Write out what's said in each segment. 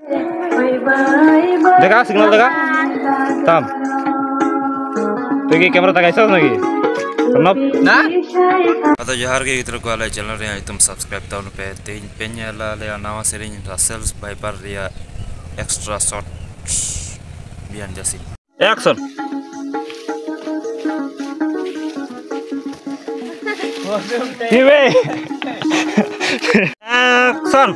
देखा सिग्नल देखा tam pergi kamera tak kaisar lagi kenop nah atau jahar ke gitu ko alai channel re item subscribe tahun pe tin penya la le nawa sering Russell's Viper dia extra short bian jasi action Hiwe action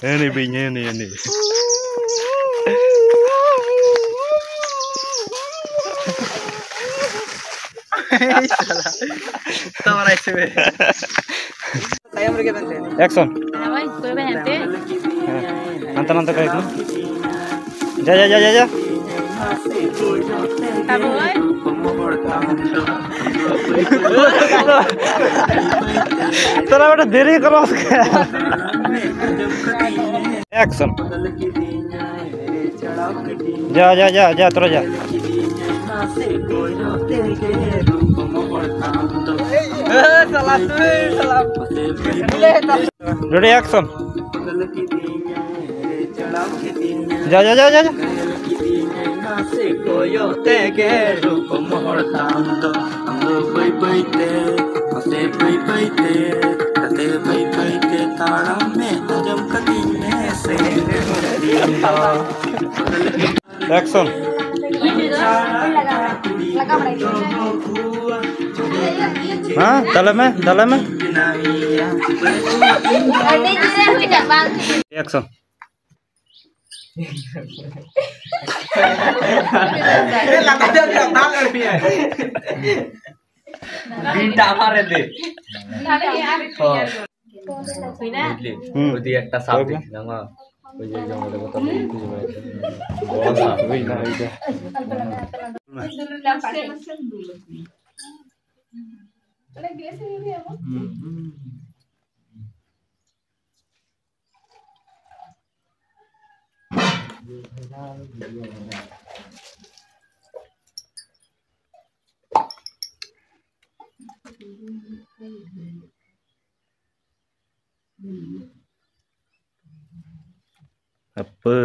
ini binya ini action nanti kayak itu ja तेरा बेटा देरी करो action जा तोरा जा ready action जा coyote que rupo mortando ando baite ase baite tate baite tara me ajam kadine se action हाँ dalam action binta mare de dia একটা সাবজেক্ট নামা ওই যে জঙ্গলে কথা বলছি ওই না ওইটা চলে গেছে রে আমো apa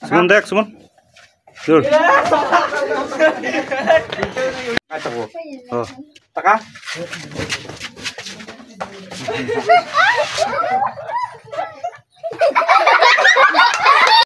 Sumun dek Sumun dur oh taka